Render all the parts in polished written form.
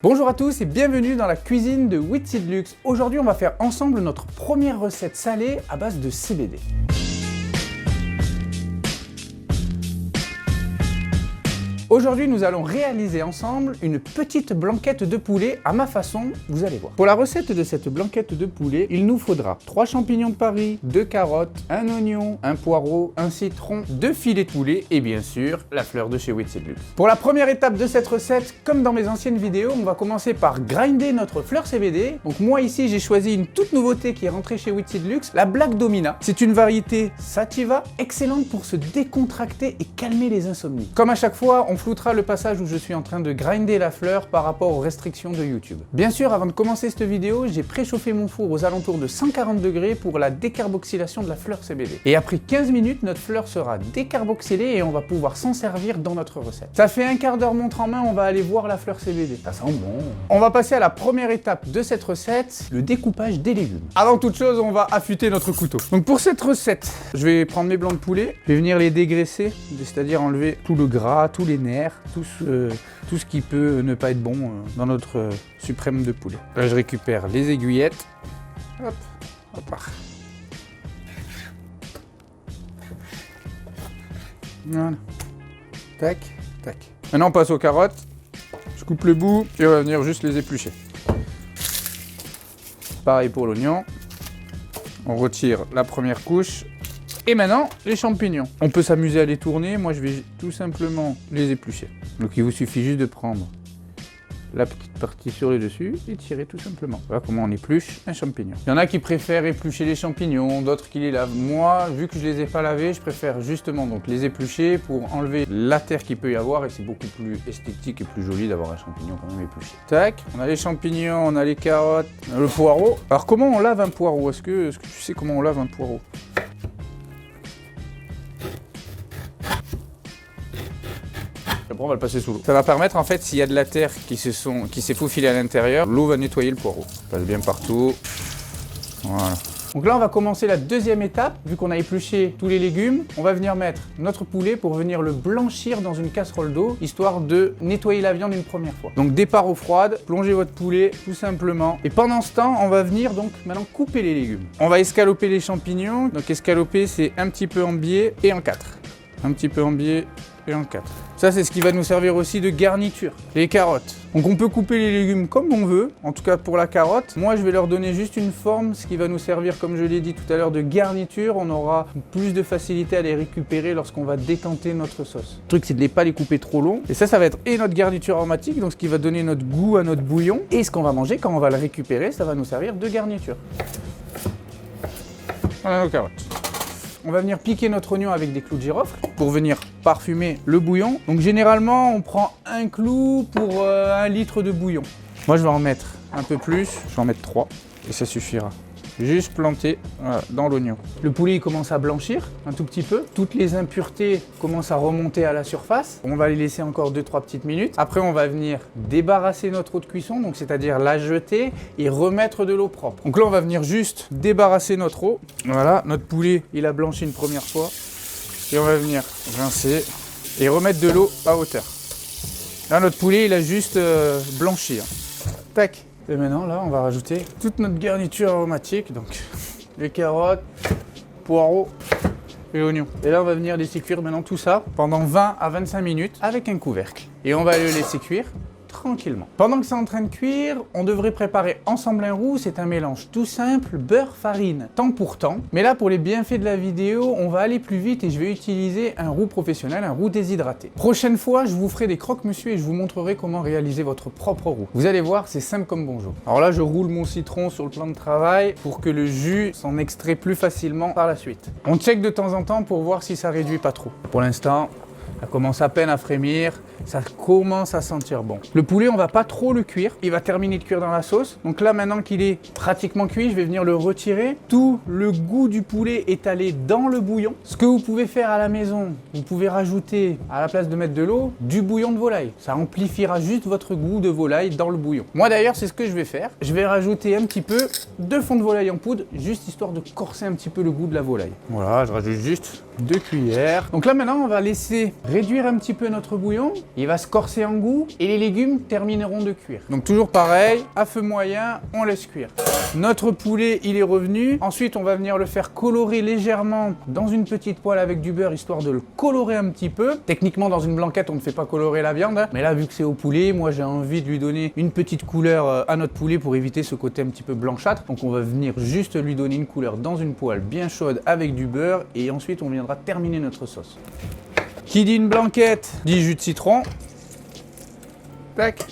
Bonjour à tous et bienvenue dans la cuisine de Wheatseed Luxe. Aujourd'hui, on va faire ensemble notre première recette salée à base de CBD. Aujourd'hui, nous allons réaliser ensemble une petite blanquette de poulet à ma façon, vous allez voir. Pour la recette de cette blanquette de poulet, il nous faudra 3 champignons de Paris, 2 carottes, un oignon, un poireau, un citron, 2 filets de poulet et bien sûr la fleur de chez Wheatseed Luxe. Pour la première étape de cette recette, comme dans mes anciennes vidéos, on va commencer par grinder notre fleur CBD. Donc moi ici, j'ai choisi une toute nouveauté qui est rentrée chez Wheatseed Luxe, la Black Domina. C'est une variété sativa, excellente pour se décontracter et calmer les insomnies. Comme à chaque fois, on floutera le passage où je suis en train de grinder la fleur par rapport aux restrictions de YouTube. Bien sûr, avant de commencer cette vidéo, j'ai préchauffé mon four aux alentours de 140 degrés pour la décarboxylation de la fleur CBD. Et après 15 minutes, notre fleur sera décarboxylée et on va pouvoir s'en servir dans notre recette. Ça fait un quart d'heure montre en main, on va aller voir la fleur CBD. Ça sent bon. On va passer à la première étape de cette recette, le découpage des légumes. Avant toute chose, on va affûter notre couteau. Donc pour cette recette, je vais prendre mes blancs de poulet, je vais venir les dégraisser, c'est-à-dire enlever tout le gras, tous les nerfs, tout ce qui peut ne pas être bon dans notre suprême de poulet. Là, je récupère les aiguillettes. Hop, hop là. Voilà. Tac, tac. Maintenant, on passe aux carottes. Je coupe le bout et on va venir juste les éplucher. Pareil pour l'oignon. On retire la première couche. Et maintenant, les champignons. On peut s'amuser à les tourner, moi je vais tout simplement les éplucher. Donc il vous suffit juste de prendre la petite partie sur le dessus et tirer tout simplement. Voilà comment on épluche un champignon. Il y en a qui préfèrent éplucher les champignons, d'autres qui les lavent. Moi, vu que je les ai pas lavés, je préfère justement donc les éplucher pour enlever la terre qu'il peut y avoir et c'est beaucoup plus esthétique et plus joli d'avoir un champignon quand même épluché. Tac, on a les champignons, on a les carottes, on a le poireau. Alors comment on lave un poireau? Est-ce que tu sais comment on lave un poireau? Après, on va le passer sous l'eau. Ça va permettre, en fait, s'il y a de la terre qui s'est faufilée à l'intérieur, l'eau va nettoyer le poireau. Ça passe bien partout. Voilà. Donc là, on va commencer la deuxième étape. Vu qu'on a épluché tous les légumes, on va venir mettre notre poulet pour venir le blanchir dans une casserole d'eau, histoire de nettoyer la viande une première fois. Donc départ eau froide, plongez votre poulet tout simplement. Et pendant ce temps, on va venir donc maintenant couper les légumes. On va escaloper les champignons. Donc escaloper, c'est un petit peu en biais et en 4. Un petit peu en biais et en 4. Ça, c'est ce qui va nous servir aussi de garniture. Les carottes. Donc on peut couper les légumes comme on veut, en tout cas pour la carotte. Moi, je vais leur donner juste une forme, ce qui va nous servir, comme je l'ai dit tout à l'heure, de garniture. On aura plus de facilité à les récupérer lorsqu'on va décanter notre sauce. Le truc, c'est de ne pas les couper trop long. Et ça va être et notre garniture aromatique, donc ce qui va donner notre goût à notre bouillon. Et ce qu'on va manger, quand on va le récupérer, ça va nous servir de garniture. Voilà nos carottes. On va venir piquer notre oignon avec des clous de girofle pour venir parfumer le bouillon. Donc généralement, on prend un clou pour 1 litre de bouillon. Moi, je vais en mettre un peu plus. Je vais en mettre 3 et ça suffira. Juste planter dans l'oignon. Le poulet il commence à blanchir un tout petit peu. Toutes les impuretés commencent à remonter à la surface. On va les laisser encore 2-3 petites minutes. Après, on va venir débarrasser notre eau de cuisson, donc c'est-à-dire la jeter et remettre de l'eau propre. Donc là, on va venir juste débarrasser notre eau. Voilà, notre poulet, il a blanchi une première fois. Et on va venir rincer et remettre de l'eau à hauteur. Là, notre poulet, il a juste blanchi. Tac. Et maintenant, là, on va rajouter toute notre garniture aromatique, donc les carottes, poireaux et oignons. Et là, on va venir laisser cuire maintenant tout ça pendant 20 à 25 minutes avec un couvercle. Et on va le laisser cuire tranquillement. Pendant que c'est en train de cuire, on devrait préparer ensemble un roux. C'est un mélange tout simple, beurre, farine, temps pour temps. Mais là, pour les bienfaits de la vidéo, on va aller plus vite et je vais utiliser un roux professionnel, un roux déshydraté. Prochaine fois, je vous ferai des croque-monsieur et je vous montrerai comment réaliser votre propre roux. Vous allez voir, c'est simple comme bonjour. Alors là, je roule mon citron sur le plan de travail pour que le jus s'en extrait plus facilement par la suite. On check de temps en temps pour voir si ça réduit pas trop. Pour l'instant, ça commence à peine à frémir, ça commence à sentir bon. Le poulet, on va pas trop le cuire, il va terminer de cuire dans la sauce. Donc là, maintenant qu'il est pratiquement cuit, je vais venir le retirer. Tout le goût du poulet est allé dans le bouillon. Ce que vous pouvez faire à la maison, vous pouvez rajouter, à la place de mettre de l'eau, du bouillon de volaille. Ça amplifiera juste votre goût de volaille dans le bouillon. Moi d'ailleurs, c'est ce que je vais faire. Je vais rajouter un petit peu de fond de volaille en poudre, juste histoire de corser un petit peu le goût de la volaille. Voilà, je rajoute juste 2 cuillères. Donc là, maintenant, on va laisser réduire un petit peu notre bouillon, il va se corser en goût et les légumes termineront de cuire. Donc toujours pareil, à feu moyen, on laisse cuire. Notre poulet, il est revenu. Ensuite, on va venir le faire colorer légèrement dans une petite poêle avec du beurre, histoire de le colorer un petit peu. Techniquement, dans une blanquette, on ne fait pas colorer la viande. Mais là, vu que c'est au poulet, moi, j'ai envie de lui donner une petite couleur à notre poulet pour éviter ce côté un petit peu blanchâtre. Donc, on va venir juste lui donner une couleur dans une poêle bien chaude avec du beurre. Et ensuite, on viendra terminer notre sauce. Qui dit une blanquette, dit jus de citron. Tac.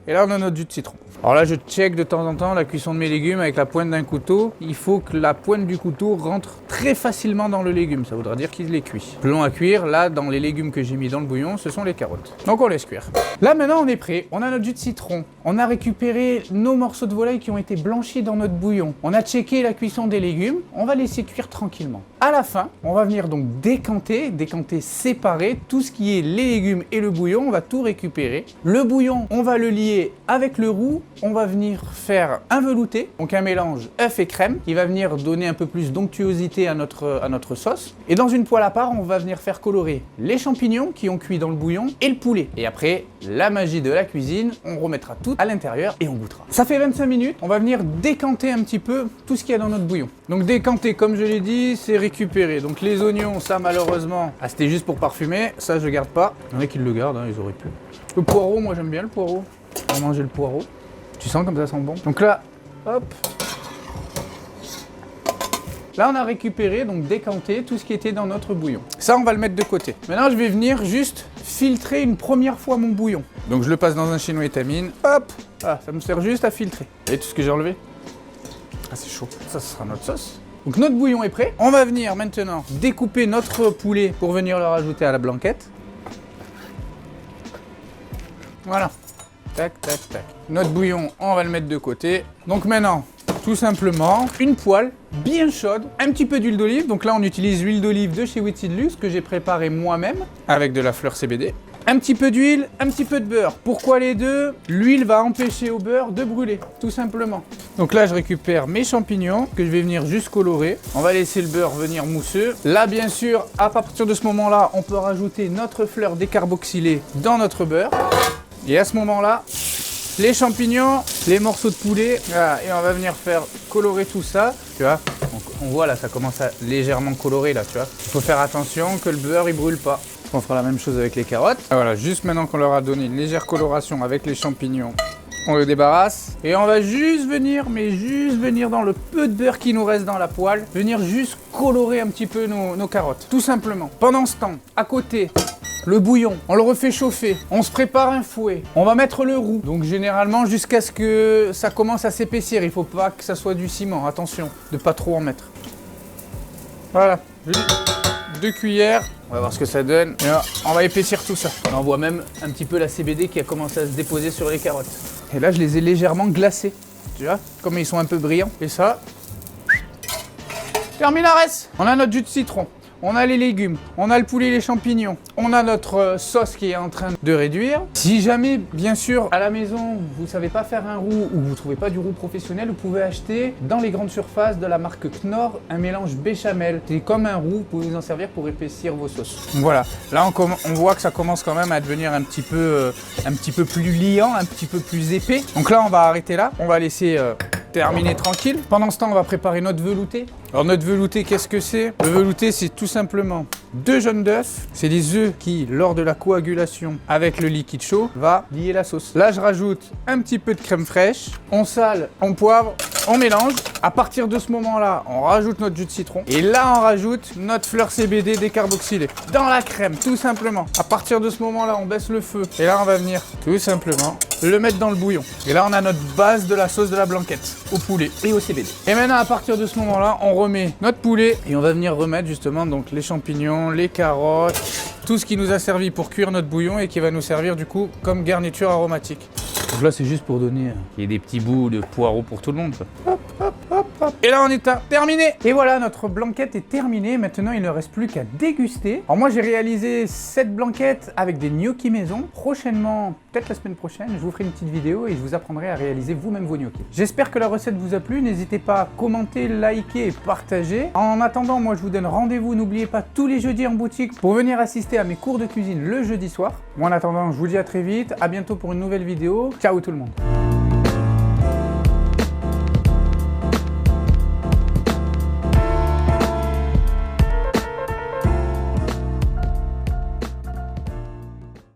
Et là, on a notre jus de citron. Alors là, je check de temps en temps la cuisson de mes légumes avec la pointe d'un couteau. Il faut que la pointe du couteau rentre très facilement dans le légume. Ça voudra dire qu'il est cuit. Plus long à cuire, là, dans les légumes que j'ai mis dans le bouillon, ce sont les carottes. Donc on laisse cuire. Là, maintenant, on est prêt. On a notre jus de citron. On a récupéré nos morceaux de volaille qui ont été blanchis dans notre bouillon. On a checké la cuisson des légumes. On va laisser cuire tranquillement. À la fin, on va venir donc décanter, séparer tout ce qui est les légumes et le bouillon. On va tout récupérer. Le bouillon, on va le lier avec le roux. On va venir faire un velouté, donc un mélange œuf et crème, qui va venir donner un peu plus d'onctuosité à notre sauce. Et dans une poêle à part, on va venir faire colorer les champignons qui ont cuit dans le bouillon et le poulet. Et après, la magie de la cuisine, on remettra tout à l'intérieur et on goûtera. Ça fait 25 minutes, on va venir décanter un petit peu tout ce qu'il y a dans notre bouillon. Donc décanter, comme je l'ai dit, c'est récupérer. Donc les oignons, ça malheureusement, c'était juste pour parfumer, ça je garde pas. Il y en a qui le gardent, hein, ils auraient pu. Le poireau, moi j'aime bien le poireau. On va manger le poireau. Tu sens comme ça sent bon. Donc là, hop. Là, on a récupéré, donc décanté tout ce qui était dans notre bouillon. Ça, on va le mettre de côté. Maintenant, je vais venir juste filtrer une première fois mon bouillon. Donc, je le passe dans un chinois étamine. Hop. Ah, ça me sert juste à filtrer. Et tout ce que j'ai enlevé. Ah, c'est chaud. Ça, ce sera notre sauce. Donc, notre bouillon est prêt. On va venir maintenant découper notre poulet pour venir le rajouter à la blanquette. Voilà. Tac, tac, tac. Notre bouillon, on va le mettre de côté. Donc maintenant, tout simplement, une poêle bien chaude, un petit peu d'huile d'olive. Donc là, on utilise l'huile d'olive de chez Wheatseed Luxe que j'ai préparée moi-même avec de la fleur CBD. Un petit peu d'huile, un petit peu de beurre. Pourquoi les deux? L'huile va empêcher au beurre de brûler, tout simplement. Donc là, je récupère mes champignons que je vais venir juste colorer. On va laisser le beurre venir mousseux. Là, bien sûr, à partir de ce moment-là, on peut rajouter notre fleur décarboxylée dans notre beurre. Et à ce moment-là, les champignons, les morceaux de poulet, voilà, et on va venir faire colorer tout ça, tu vois. On voit là, ça commence à légèrement colorer là, tu vois. Il faut faire attention que le beurre, il brûle pas. On fera la même chose avec les carottes. Et voilà, juste maintenant qu'on leur a donné une légère coloration avec les champignons, on le débarrasse. Et on va juste venir, mais juste venir dans le peu de beurre qui nous reste dans la poêle, venir juste colorer un petit peu nos carottes, tout simplement. Pendant ce temps, à côté, le bouillon, on le refait chauffer, on se prépare un fouet, on va mettre le roux. Donc généralement jusqu'à ce que ça commence à s'épaissir, il faut pas que ça soit du ciment, attention, de pas trop en mettre. Voilà, 2 cuillères, on va voir ce que ça donne. Et là, on va épaissir tout ça. On voit même un petit peu la CBD qui a commencé à se déposer sur les carottes. Et là je les ai légèrement glacés, tu vois, comme ils sont un peu brillants. Et ça, terminares. On a notre jus de citron. On a les légumes, on a le poulet et les champignons, on a notre sauce qui est en train de réduire. Si jamais, bien sûr, à la maison, vous ne savez pas faire un roux ou vous ne trouvez pas du roux professionnel, vous pouvez acheter dans les grandes surfaces de la marque Knorr un mélange béchamel. C'est comme un roux, vous pouvez vous en servir pour épaissir vos sauces. Donc voilà, là on voit que ça commence quand même à devenir un petit peu plus liant, un petit peu plus épais. Donc là, on va arrêter là, on va laisser terminer tranquille. Pendant ce temps, on va préparer notre velouté. Alors notre velouté, qu'est-ce que c'est? Le velouté, c'est tout simplement 2 jaunes d'œufs. C'est des œufs qui, lors de la coagulation avec le liquide chaud, va lier la sauce. Là, je rajoute un petit peu de crème fraîche. On sale, on poivre, on mélange. À partir de ce moment-là, on rajoute notre jus de citron. Et là, on rajoute notre fleur CBD décarboxylée dans la crème, tout simplement. À partir de ce moment-là, on baisse le feu. Et là, on va venir tout simplement le mettre dans le bouillon. Et là, on a notre base de la sauce de la blanquette au poulet et au CBD. Et maintenant, à partir de ce moment-là, on remet notre poulet et on va venir remettre justement donc les champignons, les carottes, tout ce qui nous a servi pour cuire notre bouillon et qui va nous servir du coup comme garniture aromatique. Donc là, c'est juste pour donner des petits bouts de poireaux pour tout le monde. Hop, hop, hop, hop. Et là, on est terminé. Et voilà, notre blanquette est terminée. Maintenant, il ne reste plus qu'à déguster. Alors moi, j'ai réalisé cette blanquette avec des gnocchis maison. Prochainement, peut-être la semaine prochaine, je vous ferai une petite vidéo et je vous apprendrai à réaliser vous-même vos gnocchis. J'espère que la recette vous a plu. N'hésitez pas à commenter, liker et partager. En attendant, moi, je vous donne rendez-vous. N'oubliez pas tous les jeudis en boutique pour venir assister à mes cours de cuisine le jeudi soir. Moi, en attendant, je vous dis à très vite. À bientôt pour une nouvelle vidéo. Ciao tout le monde.